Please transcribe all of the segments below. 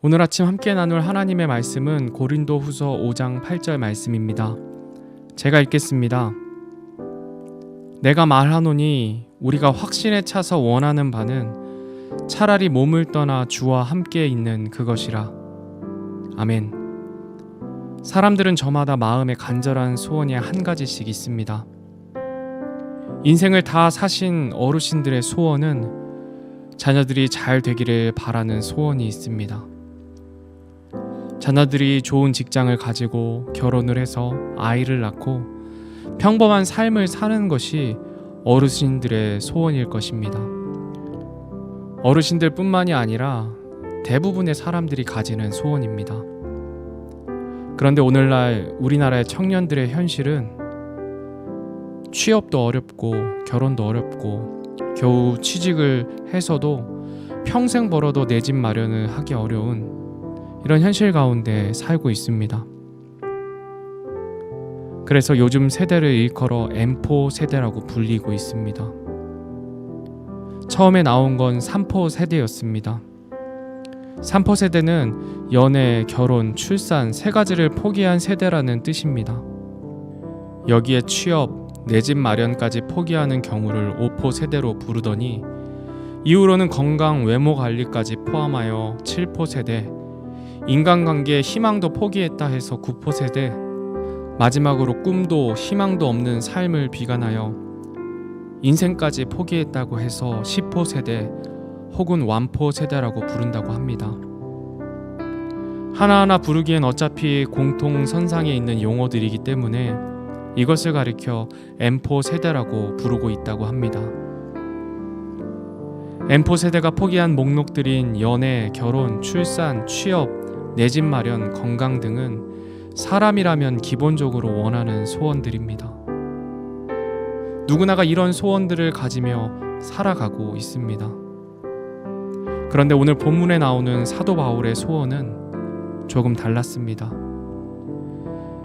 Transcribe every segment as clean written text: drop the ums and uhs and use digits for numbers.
오늘 아침 함께 나눌 하나님의 말씀은 고린도후서 5장 8절 말씀입니다. 제가 읽겠습니다. 내가 말하노니 우리가 확신에 차서 원하는 바는 차라리 몸을 떠나 주와 함께 있는 그것이라. 아멘. 사람들은 저마다 마음에 간절한 소원이 한 가지씩 있습니다. 인생을 다 사신 어르신들의 소원은 자녀들이 잘 되기를 바라는 소원이 있습니다. 자녀들이 좋은 직장을 가지고 결혼을 해서 아이를 낳고 평범한 삶을 사는 것이 어르신들의 소원일 것입니다. 어르신들뿐만이 아니라 대부분의 사람들이 가지는 소원입니다. 그런데 오늘날 우리나라의 청년들의 현실은 취업도 어렵고 결혼도 어렵고 겨우 취직을 해서도 평생 벌어도 내 집 마련을 하기 어려운 이런 현실 가운데 살고 있습니다. 그래서 요즘 세대를 일컬어 M4 세대라고 불리고 있습니다. 처음에 나온 건 3포 세대였습니다. 3포 세대는 연애, 결혼, 출산 세 가지를 포기한 세대라는 뜻입니다. 여기에 취업, 내 집 마련까지 포기하는 경우를 5포 세대로 부르더니 이후로는 건강, 외모 관리까지 포함하여 7포 세대, 인간관계 희망도 포기했다 해서 9포 세대, 마지막으로 꿈도 희망도 없는 삶을 비관하여 인생까지 포기했다고 해서 10포 세대 혹은 완포 세대라고 부른다고 합니다. 하나하나 부르기엔 어차피 공통선상에 있는 용어들이기 때문에 이것을 가리켜 M4 세대라고 부르고 있다고 합니다. M4 세대가 포기한 목록들인 연애, 결혼, 출산, 취업, 내 집 마련, 건강 등은 사람이라면 기본적으로 원하는 소원들입니다. 누구나가 이런 소원들을 가지며 살아가고 있습니다. 그런데 오늘 본문에 나오는 사도 바울의 소원은 조금 달랐습니다.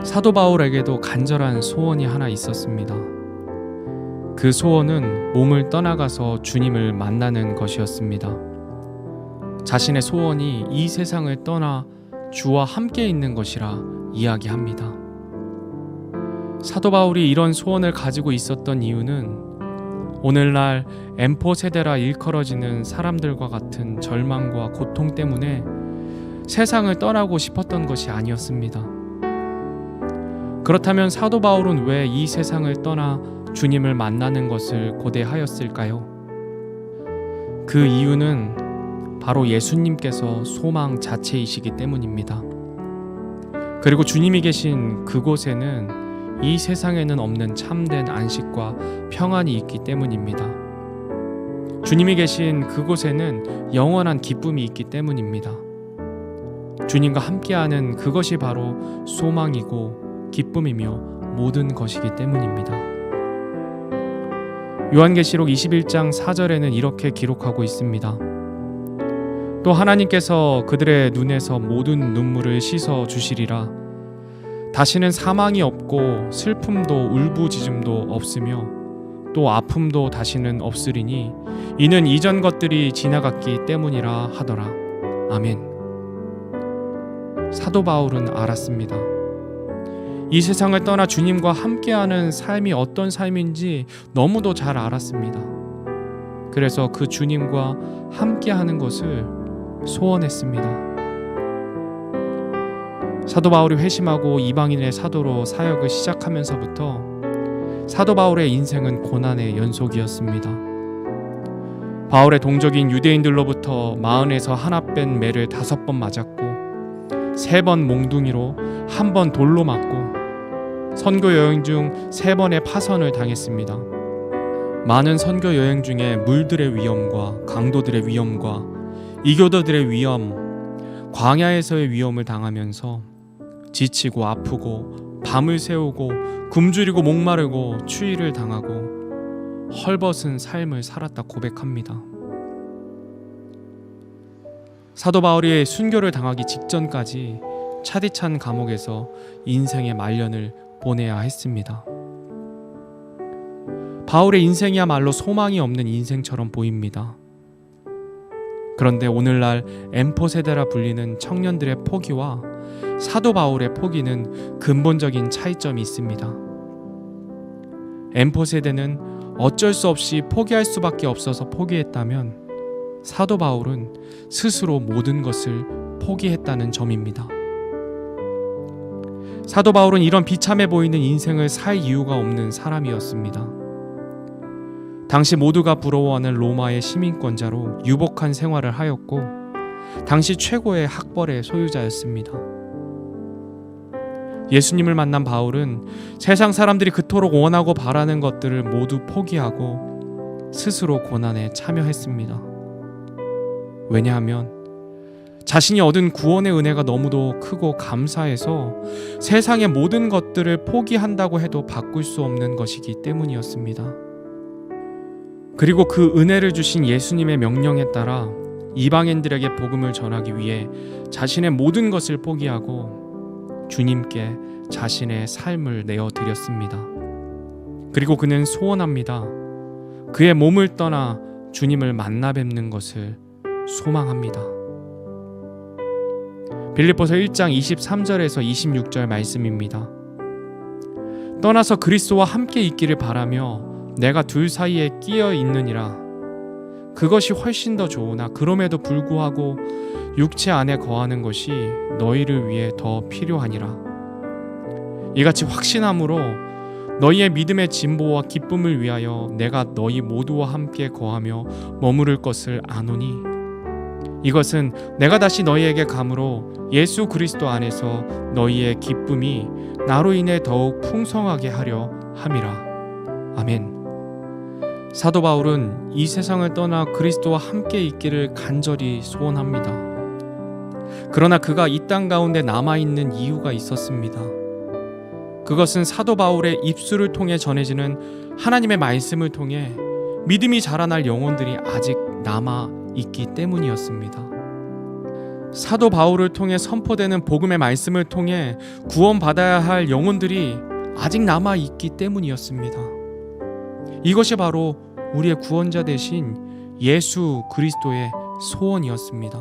사도 바울에게도 간절한 소원이 하나 있었습니다. 그 소원은 몸을 떠나가서 주님을 만나는 것이었습니다. 자신의 소원이 이 세상을 떠나 주와 함께 있는 것이라 이야기합니다. 사도 바울이 이런 소원을 가지고 있었던 이유는 오늘날 M4 세대라 일컬어지는 사람들과 같은 절망과 고통 때문에 세상을 떠나고 싶었던 것이 아니었습니다. 그렇다면 사도 바울은 왜 이 세상을 떠나 주님을 만나는 것을 고대하였을까요? 그 이유는 바로 예수님께서 소망 자체이시기 때문입니다. 그리고 주님이 계신 그곳에는 이 세상에는 없는 참된 안식과 평안이 있기 때문입니다. 주님이 계신 그곳에는 영원한 기쁨이 있기 때문입니다. 주님과 함께하는 그것이 바로 소망이고 기쁨이며 모든 것이기 때문입니다. 요한계시록 21장 4절에는 이렇게 기록하고 있습니다. 또 하나님께서 그들의 눈에서 모든 눈물을 씻어 주시리라. 다시는 사망이 없고 슬픔도 울부짖음도 없으며 또 아픔도 다시는 없으리니 이는 이전 것들이 지나갔기 때문이라 하더라. 아멘. 사도 바울은 알았습니다. 이 세상을 떠나 주님과 함께하는 삶이 어떤 삶인지 너무도 잘 알았습니다. 그래서 그 주님과 함께하는 것을 소원했습니다. 사도 바울이 회심하고 이방인의 사도로 사역을 시작하면서부터 사도 바울의 인생은 고난의 연속이었습니다. 바울의 동족인 유대인들로부터 마흔에서 하나 뺀 매를 5번 맞았고 3번 몽둥이로 1번 돌로 맞고 선교 여행 중 3번의 파선을 당했습니다. 많은 선교 여행 중에 물들의 위험과 강도들의 위험과 이교도들의 위험, 광야에서의 위험을 당하면서 지치고 아프고 밤을 새우고 굶주리고 목마르고 추위를 당하고 헐벗은 삶을 살았다 고백합니다. 사도 바울이 순교를 당하기 직전까지 차디찬 감옥에서 인생의 말년을 보내야 했습니다. 바울의 인생이야말로 소망이 없는 인생처럼 보입니다. 그런데 오늘날 M4 세대라 불리는 청년들의 포기와 사도 바울의 포기는 근본적인 차이점이 있습니다. M4 세대는 어쩔 수 없이 포기할 수밖에 없어서 포기했다면, 사도 바울은 스스로 모든 것을 포기했다는 점입니다. 사도 바울은 이런 비참해 보이는 인생을 살 이유가 없는 사람이었습니다. 당시 모두가 부러워하는 로마의 시민권자로 유복한 생활을 하였고, 당시 최고의 학벌의 소유자였습니다. 예수님을 만난 바울은 세상 사람들이 그토록 원하고 바라는 것들을 모두 포기하고 스스로 고난에 참여했습니다. 왜냐하면 자신이 얻은 구원의 은혜가 너무도 크고 감사해서 세상의 모든 것들을 포기한다고 해도 바꿀 수 없는 것이기 때문이었습니다. 그리고 그 은혜를 주신 예수님의 명령에 따라 이방인들에게 복음을 전하기 위해 자신의 모든 것을 포기하고 주님께 자신의 삶을 내어드렸습니다. 그리고 그는 소원합니다. 그의 몸을 떠나 주님을 만나 뵙는 것을 소망합니다. 빌립보서 1장 23절에서 26절 말씀입니다. 떠나서 그리스도와 함께 있기를 바라며 내가 둘 사이에 끼어 있느니라. 그것이 훨씬 더 좋으나 그럼에도 불구하고 육체 안에 거하는 것이 너희를 위해 더 필요하니라. 이같이 확신함으로 너희의 믿음의 진보와 기쁨을 위하여 내가 너희 모두와 함께 거하며 머무를 것을 아노니, 이것은 내가 다시 너희에게 감으로 예수 그리스도 안에서 너희의 기쁨이 나로 인해 더욱 풍성하게 하려 함이라. 아멘. 사도 바울은 이 세상을 떠나 그리스도와 함께 있기를 간절히 소원합니다. 그러나 그가 이 땅 가운데 남아있는 이유가 있었습니다. 그것은 사도 바울의 입술을 통해 전해지는 하나님의 말씀을 통해 믿음이 자라날 영혼들이 아직 남아있기 때문이었습니다. 사도 바울을 통해 선포되는 복음의 말씀을 통해 구원받아야 할 영혼들이 아직 남아있기 때문이었습니다. 이것이 바로 우리의 구원자 되신 예수 그리스도의 소원이었습니다.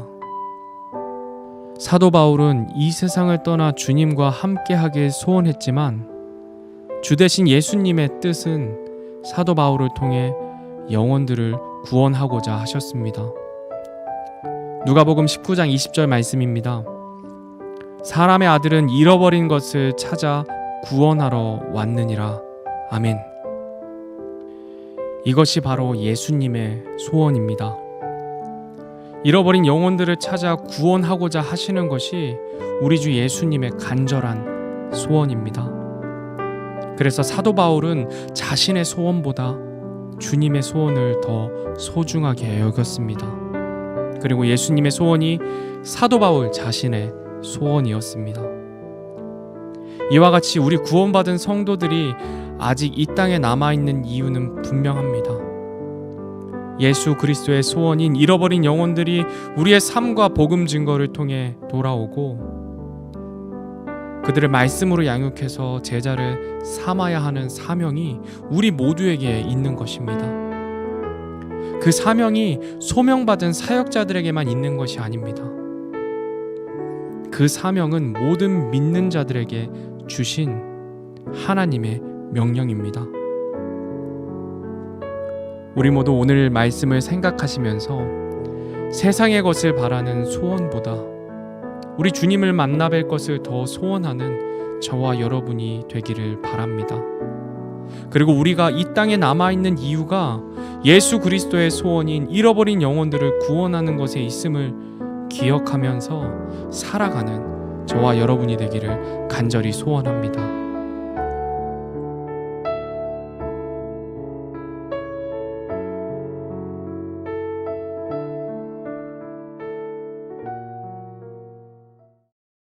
사도 바울은 이 세상을 떠나 주님과 함께하길 소원했지만 주 되신 예수님의 뜻은 사도 바울을 통해 영혼들을 구원하고자 하셨습니다. 누가복음 19장 20절 말씀입니다. 사람의 아들은 잃어버린 것을 찾아 구원하러 왔느니라. 아멘. 이것이 바로 예수님의 소원입니다. 잃어버린 영혼들을 찾아 구원하고자 하시는 것이 우리 주 예수님의 간절한 소원입니다. 그래서 사도 바울은 자신의 소원보다 주님의 소원을 더 소중하게 여겼습니다. 그리고 예수님의 소원이 사도 바울 자신의 소원이었습니다. 이와 같이 우리 구원받은 성도들이 아직 이 땅에 남아있는 이유는 분명합니다. 예수 그리스도의 소원인 잃어버린 영혼들이 우리의 삶과 복음 증거를 통해 돌아오고 그들을 말씀으로 양육해서 제자를 삼아야 하는 사명이 우리 모두에게 있는 것입니다. 그 사명이 소명받은 사역자들에게만 있는 것이 아닙니다. 그 사명은 모든 믿는 자들에게 주신 하나님의 명령입니다. 우리 모두 오늘 말씀을 생각하시면서 세상의 것을 바라는 소원보다 우리 주님을 만나 뵐 것을 더 소원하는 저와 여러분이 되기를 바랍니다. 그리고 우리가 이 땅에 남아있는 이유가 예수 그리스도의 소원인 잃어버린 영혼들을 구원하는 것에 있음을 기억하면서 살아가는 저와 여러분이 되기를 간절히 소원합니다.